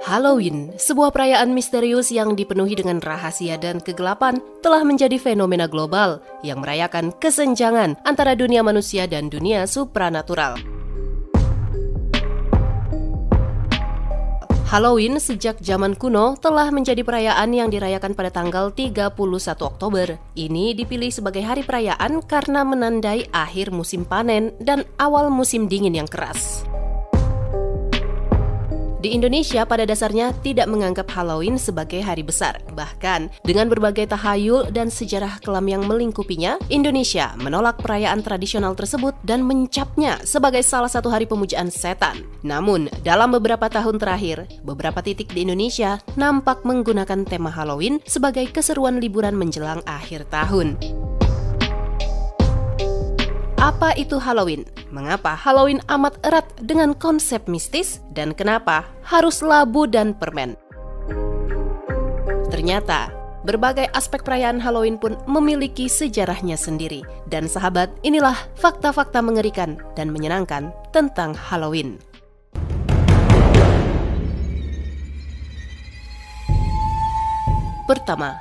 Halloween, sebuah perayaan misterius yang dipenuhi dengan rahasia dan kegelapan, telah menjadi fenomena global yang merayakan kesenjangan antara dunia manusia dan dunia supranatural. Halloween sejak zaman kuno telah menjadi perayaan yang dirayakan pada tanggal 31 Oktober. Ini dipilih sebagai hari perayaan karena menandai akhir musim panen dan awal musim dingin yang keras. Di Indonesia pada dasarnya tidak menganggap Halloween sebagai hari besar. Bahkan dengan berbagai tahayul dan sejarah kelam yang melingkupinya, Indonesia menolak perayaan tradisional tersebut dan mencapnya sebagai salah satu hari pemujaan setan. Namun, dalam beberapa tahun terakhir, beberapa titik di Indonesia nampak menggunakan tema Halloween sebagai keseruan liburan menjelang akhir tahun. Apa itu Halloween? Mengapa Halloween amat erat dengan konsep mistis? Dan kenapa harus labu dan permen? Ternyata, berbagai aspek perayaan Halloween pun memiliki sejarahnya sendiri. Dan sahabat, inilah fakta-fakta mengerikan dan menyenangkan tentang Halloween. Pertama,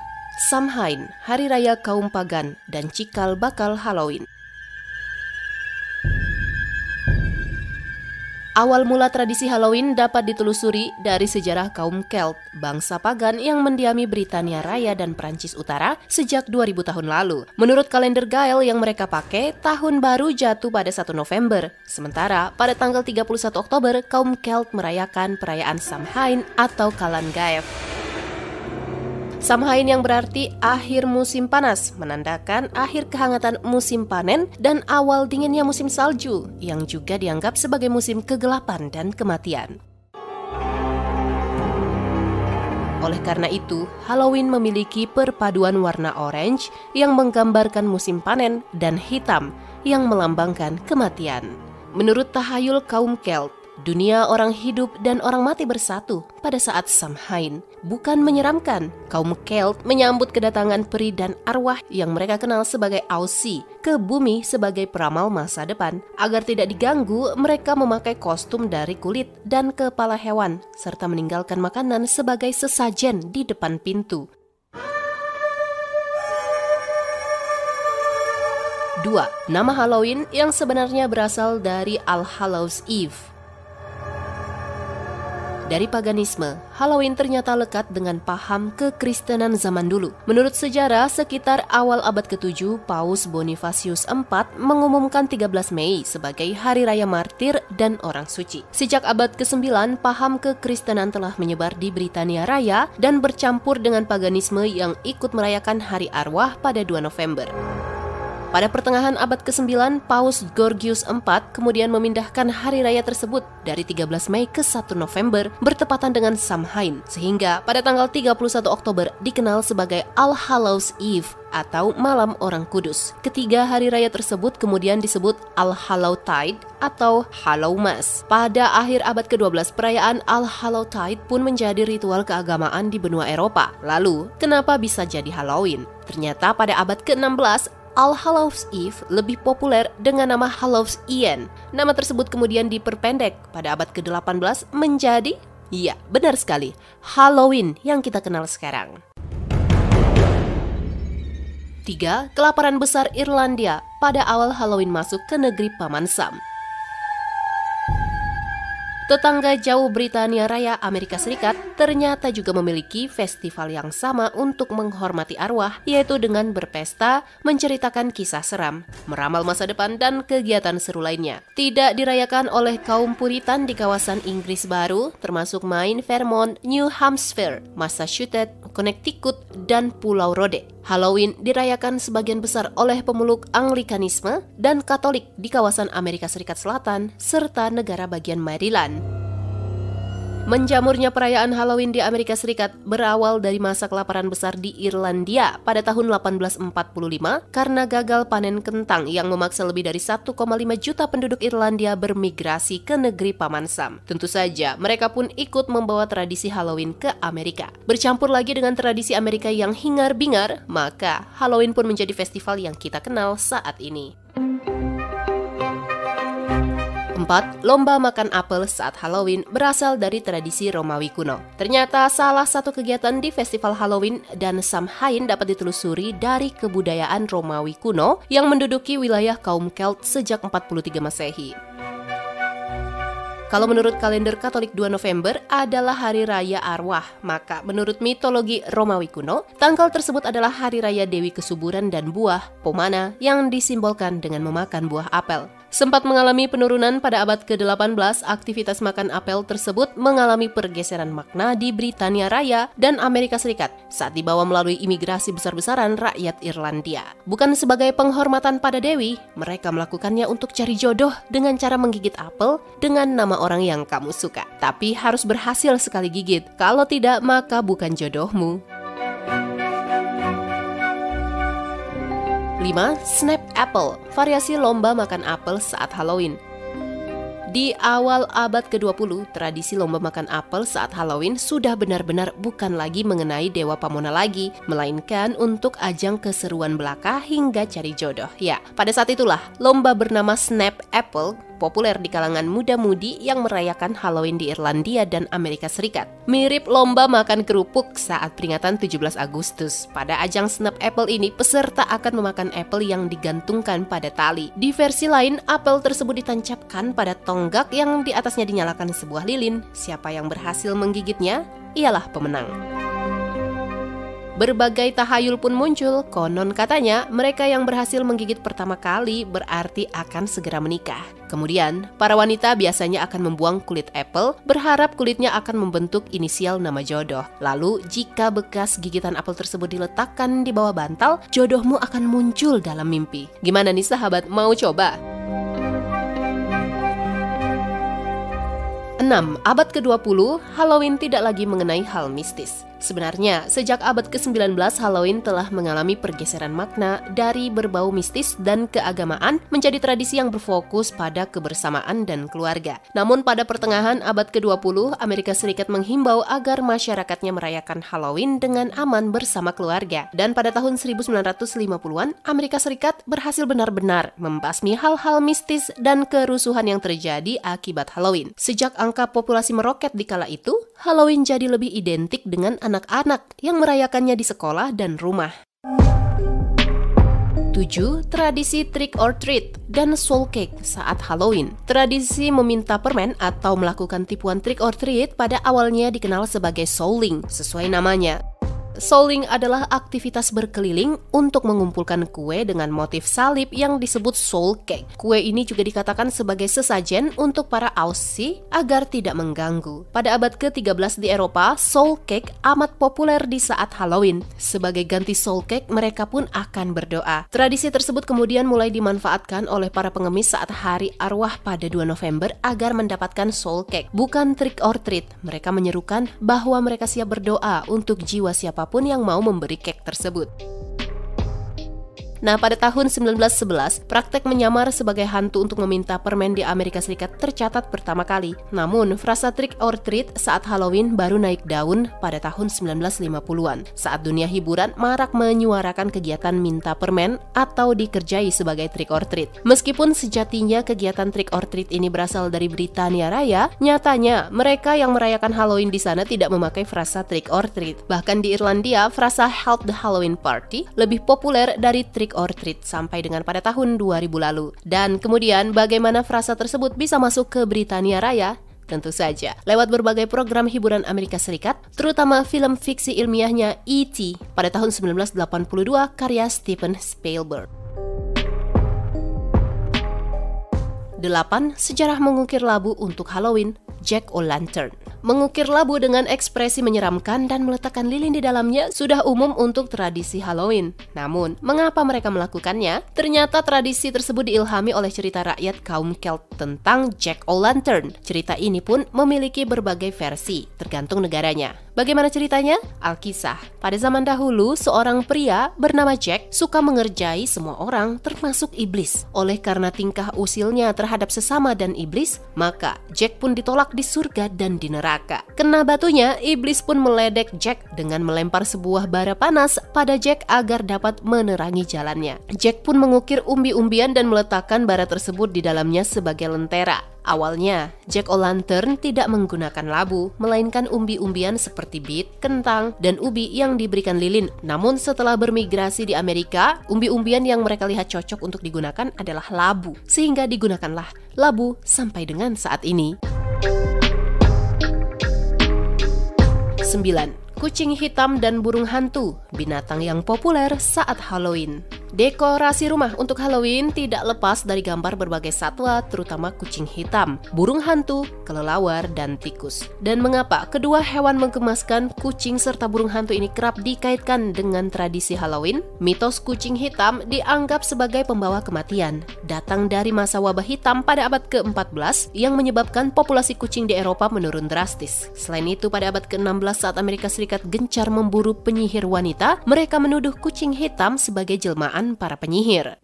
Samhain, Hari Raya Kaum Pagan dan Cikal Bakal Halloween. Awal mula tradisi Halloween dapat ditelusuri dari sejarah kaum Celt, bangsa pagan yang mendiami Britania Raya dan Prancis Utara sejak 2000 tahun lalu. Menurut kalender Gael yang mereka pakai, tahun baru jatuh pada 1 November. Sementara pada tanggal 31 Oktober, kaum Celt merayakan perayaan Samhain atau Calan Gaeaf. Samhain yang berarti akhir musim panas, menandakan akhir kehangatan musim panen dan awal dinginnya musim salju, yang juga dianggap sebagai musim kegelapan dan kematian. Oleh karena itu, Halloween memiliki perpaduan warna orange yang menggambarkan musim panen dan hitam yang melambangkan kematian. Menurut tahayul kaum Celt, dunia orang hidup dan orang mati bersatu pada saat Samhain. Bukan menyeramkan, kaum Celt menyambut kedatangan peri dan arwah yang mereka kenal sebagai Ausi ke bumi sebagai peramal masa depan. Agar tidak diganggu, mereka memakai kostum dari kulit dan kepala hewan, serta meninggalkan makanan sebagai sesajen di depan pintu. 2. Nama Halloween yang sebenarnya berasal dari All Hallows Eve. Dari paganisme, Halloween ternyata lekat dengan paham kekristenan zaman dulu. Menurut sejarah, sekitar awal abad ke-7, Paus Bonifacius IV mengumumkan 13 Mei sebagai Hari Raya Martir dan Orang Suci. Sejak abad ke-9, paham kekristenan telah menyebar di Britania Raya dan bercampur dengan paganisme yang ikut merayakan Hari Arwah pada 2 November. Pada pertengahan abad ke-9, Paus Georgius IV kemudian memindahkan hari raya tersebut dari 13 Mei ke 1 November bertepatan dengan Samhain, sehingga pada tanggal 31 Oktober dikenal sebagai All Hallows Eve atau Malam Orang Kudus. Ketiga hari raya tersebut kemudian disebut All Hallowtide atau Hallowmas. Pada akhir abad ke-12, perayaan All Hallowtide pun menjadi ritual keagamaan di benua Eropa. Lalu, kenapa bisa jadi Halloween? Ternyata pada abad ke-16, All Hallows Eve lebih populer dengan nama Hallows Ien. Nama tersebut kemudian diperpendek pada abad ke-18 menjadi, ya benar sekali, Halloween yang kita kenal sekarang. 3. Kelaparan besar Irlandia pada awal Halloween masuk ke negeri Paman Sam. Tetangga jauh Britania Raya Amerika Serikat ternyata juga memiliki festival yang sama untuk menghormati arwah, yaitu dengan berpesta, menceritakan kisah seram, meramal masa depan, dan kegiatan seru lainnya. Tidak dirayakan oleh kaum Puritan di kawasan Inggris Baru, termasuk Maine, Vermont, New Hampshire, Massachusetts, Connecticut, dan Pulau Rode. Halloween dirayakan sebagian besar oleh pemeluk Anglikanisme dan Katolik di kawasan Amerika Serikat Selatan serta negara bagian Maryland. Menjamurnya perayaan Halloween di Amerika Serikat berawal dari masa kelaparan besar di Irlandia pada tahun 1845 karena gagal panen kentang yang memaksa lebih dari 1,5 juta penduduk Irlandia bermigrasi ke negeri Paman Sam. Tentu saja, mereka pun ikut membawa tradisi Halloween ke Amerika. Bercampur lagi dengan tradisi Amerika yang hingar-bingar, maka Halloween pun menjadi festival yang kita kenal saat ini. 4. Lomba makan apel saat Halloween berasal dari tradisi Romawi kuno. Ternyata salah satu kegiatan di festival Halloween dan Samhain dapat ditelusuri dari kebudayaan Romawi kuno yang menduduki wilayah kaum Celt sejak 43 Masehi. Kalau menurut kalender Katolik 2 November adalah hari raya arwah, maka menurut mitologi Romawi kuno, tanggal tersebut adalah hari raya Dewi Kesuburan dan Buah, Pomana, yang disimbolkan dengan memakan buah apel. Sempat mengalami penurunan pada abad ke-18, aktivitas makan apel tersebut mengalami pergeseran makna di Britania Raya dan Amerika Serikat saat dibawa melalui imigrasi besar-besaran rakyat Irlandia. Bukan sebagai penghormatan pada Dewi, mereka melakukannya untuk cari jodoh dengan cara menggigit apel dengan nama orang yang kamu suka. Tapi harus berhasil sekali gigit, kalau tidak maka bukan jodohmu. 5. Snap Apple, variasi lomba makan apel saat Halloween. Di awal abad ke-20, tradisi lomba makan apel saat Halloween sudah benar-benar bukan lagi mengenai Dewa Pamona lagi, melainkan untuk ajang keseruan belaka hingga cari jodoh. Ya, pada saat itulah lomba bernama Snap Apple populer di kalangan muda-mudi yang merayakan Halloween di Irlandia dan Amerika Serikat. Mirip lomba makan kerupuk saat peringatan 17 Agustus. Pada ajang Snap Apple ini, peserta akan memakan apel yang digantungkan pada tali. Di versi lain, apel tersebut ditancapkan pada tonggak yang di atasnya dinyalakan sebuah lilin. Siapa yang berhasil menggigitnya, ialah pemenang. Berbagai tahayul pun muncul, konon katanya mereka yang berhasil menggigit pertama kali berarti akan segera menikah. Kemudian, para wanita biasanya akan membuang kulit apel, berharap kulitnya akan membentuk inisial nama jodoh. Lalu, jika bekas gigitan apel tersebut diletakkan di bawah bantal, jodohmu akan muncul dalam mimpi. Gimana nih sahabat, mau coba? 6. Abad ke-20, Halloween tidak lagi mengenai hal mistis. Sebenarnya, sejak abad ke-19, Halloween telah mengalami pergeseran makna dari berbau mistis dan keagamaan menjadi tradisi yang berfokus pada kebersamaan dan keluarga. Namun pada pertengahan abad ke-20, Amerika Serikat menghimbau agar masyarakatnya merayakan Halloween dengan aman bersama keluarga. Dan pada tahun 1950-an, Amerika Serikat berhasil benar-benar membasmi hal-hal mistis dan kerusuhan yang terjadi akibat Halloween. Sejak angka populasi meroket di kala itu, Halloween jadi lebih identik dengan anak-anak yang merayakannya di sekolah dan rumah. 7. Tradisi trick or treat dan soul cake saat Halloween. Tradisi meminta permen atau melakukan tipuan trick or treat pada awalnya dikenal sebagai souling, sesuai namanya. Souling adalah aktivitas berkeliling untuk mengumpulkan kue dengan motif salib yang disebut soul cake. Kue ini juga dikatakan sebagai sesajen untuk para Aussie agar tidak mengganggu. Pada abad ke-13 di Eropa, soul cake amat populer di saat Halloween. Sebagai ganti soul cake, mereka pun akan berdoa. Tradisi tersebut kemudian mulai dimanfaatkan oleh para pengemis saat hari arwah pada 2 November agar mendapatkan soul cake. Bukan trick or treat, mereka menyerukan bahwa mereka siap berdoa untuk jiwa siapapun yang mau memberi cake tersebut. Nah, pada tahun 1911, praktek menyamar sebagai hantu untuk meminta permen di Amerika Serikat tercatat pertama kali. Namun, frasa trick or treat saat Halloween baru naik daun pada tahun 1950-an, saat dunia hiburan marak menyuarakan kegiatan minta permen atau dikerjai sebagai trick or treat. Meskipun sejatinya kegiatan trick or treat ini berasal dari Britania Raya, nyatanya mereka yang merayakan Halloween di sana tidak memakai frasa trick or treat. Bahkan di Irlandia, frasa Help the Halloween Party lebih populer dari trick or treat sampai dengan pada tahun 2000 lalu. Dan kemudian bagaimana frasa tersebut bisa masuk ke Britania Raya? Tentu saja lewat berbagai program hiburan Amerika Serikat, terutama film fiksi ilmiahnya E.T. pada tahun 1982 karya Steven Spielberg. 8. Sejarah mengukir labu untuk Halloween, Jack-o'-lantern. Mengukir labu dengan ekspresi menyeramkan dan meletakkan lilin di dalamnya sudah umum untuk tradisi Halloween. Namun, mengapa mereka melakukannya? Ternyata tradisi tersebut diilhami oleh cerita rakyat kaum Celt tentang Jack-o'-lantern. Cerita ini pun memiliki berbagai versi, tergantung negaranya. Bagaimana ceritanya? Alkisah. Pada zaman dahulu, seorang pria bernama Jack suka mengerjai semua orang, termasuk iblis. Oleh karena tingkah usilnya terhadap sesama dan iblis, maka Jack pun ditolak di surga dan di neraka. neraka. Kena batunya, iblis pun meledek Jack dengan melempar sebuah bara panas pada Jack agar dapat menerangi jalannya. Jack pun mengukir umbi-umbian dan meletakkan bara tersebut di dalamnya sebagai lentera. Awalnya, Jack O'Lantern tidak menggunakan labu, melainkan umbi-umbian seperti bit, kentang, dan ubi yang diberikan lilin. Namun setelah bermigrasi di Amerika, umbi-umbian yang mereka lihat cocok untuk digunakan adalah labu, sehingga digunakanlah labu sampai dengan saat ini. 9. Kucing hitam dan burung hantu, binatang yang populer saat Halloween. Dekorasi rumah untuk Halloween tidak lepas dari gambar berbagai satwa, terutama kucing hitam, burung hantu, kelelawar, dan tikus. Dan mengapa kedua hewan menggemaskan, kucing serta burung hantu ini kerap dikaitkan dengan tradisi Halloween? Mitos kucing hitam dianggap sebagai pembawa kematian, datang dari masa wabah hitam pada abad ke-14 yang menyebabkan populasi kucing di Eropa menurun drastis. Selain itu, pada abad ke-16 saat Amerika Serikat gencar memburu penyihir wanita, mereka menuduh kucing hitam sebagai jelmaan para penyihir.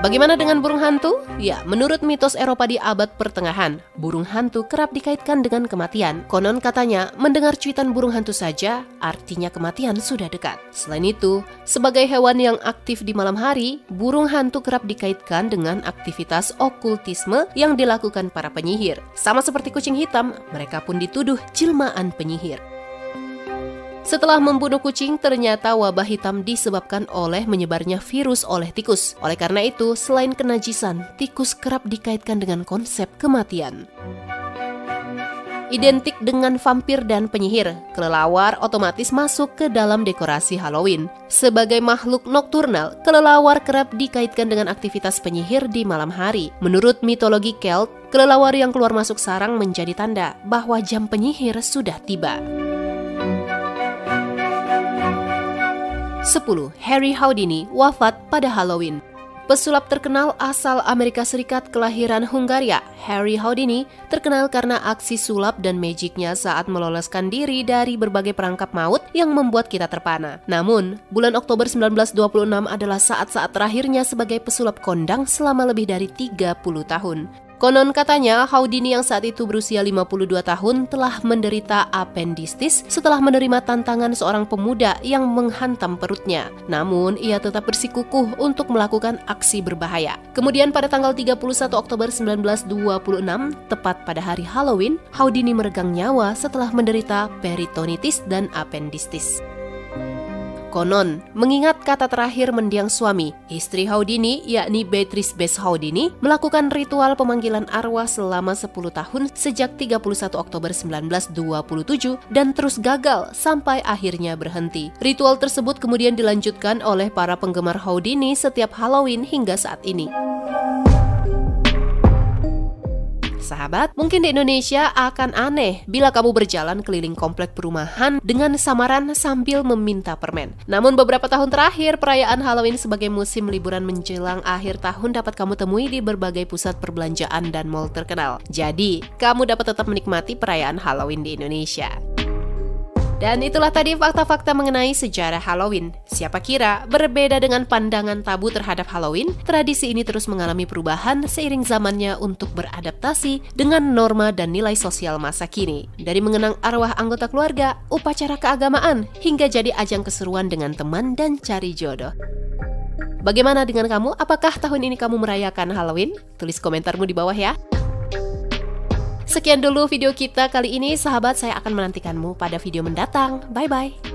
Bagaimana dengan burung hantu? Ya, menurut mitos Eropa di abad pertengahan, burung hantu kerap dikaitkan dengan kematian. Konon katanya, mendengar cuitan burung hantu saja, artinya kematian sudah dekat. Selain itu, sebagai hewan yang aktif di malam hari, burung hantu kerap dikaitkan dengan aktivitas okultisme yang dilakukan para penyihir. Sama seperti kucing hitam, mereka pun dituduh jelmaan penyihir. Setelah membunuh kucing, ternyata wabah hitam disebabkan oleh menyebarnya virus oleh tikus. Oleh karena itu, selain kenajisan, tikus kerap dikaitkan dengan konsep kematian. Identik dengan vampir dan penyihir, kelelawar otomatis masuk ke dalam dekorasi Halloween. Sebagai makhluk nokturnal, kelelawar kerap dikaitkan dengan aktivitas penyihir di malam hari. Menurut mitologi Celt, kelelawar yang keluar masuk sarang menjadi tanda bahwa jam penyihir sudah tiba. 10. Harry Houdini wafat pada Halloween. Pesulap terkenal asal Amerika Serikat kelahiran Hungaria, Harry Houdini terkenal karena aksi sulap dan magicnya saat meloloskan diri dari berbagai perangkap maut yang membuat kita terpana. Namun, bulan Oktober 1926 adalah saat-saat terakhirnya sebagai pesulap kondang selama lebih dari 30 tahun. Konon katanya, Houdini yang saat itu berusia 52 tahun telah menderita apendistis setelah menerima tantangan seorang pemuda yang menghantam perutnya. Namun, ia tetap bersikukuh untuk melakukan aksi berbahaya. Kemudian pada tanggal 31 Oktober 1926, tepat pada hari Halloween, Houdini meregang nyawa setelah menderita peritonitis dan apendistis. Konon, mengingat kata terakhir mendiang suami, istri Houdini, yakni Beatrice Bess Houdini, melakukan ritual pemanggilan arwah selama 10 tahun sejak 31 Oktober 1927 dan terus gagal sampai akhirnya berhenti. Ritual tersebut kemudian dilanjutkan oleh para penggemar Houdini setiap Halloween hingga saat ini. Sahabat, mungkin di Indonesia akan aneh bila kamu berjalan keliling komplek perumahan dengan samaran sambil meminta permen. Namun beberapa tahun terakhir, perayaan Halloween sebagai musim liburan menjelang akhir tahun dapat kamu temui di berbagai pusat perbelanjaan dan mal terkenal. Jadi, kamu dapat tetap menikmati perayaan Halloween di Indonesia. Dan itulah tadi fakta-fakta mengenai sejarah Halloween. Siapa kira berbeda dengan pandangan tabu terhadap Halloween, tradisi ini terus mengalami perubahan seiring zamannya untuk beradaptasi dengan norma dan nilai sosial masa kini. Dari mengenang arwah anggota keluarga, upacara keagamaan, hingga jadi ajang keseruan dengan teman dan cari jodoh. Bagaimana dengan kamu? Apakah tahun ini kamu merayakan Halloween? Tulis komentarmu di bawah ya. Sekian dulu video kita kali ini, sahabat. Saya akan menantikanmu pada video mendatang. Bye-bye.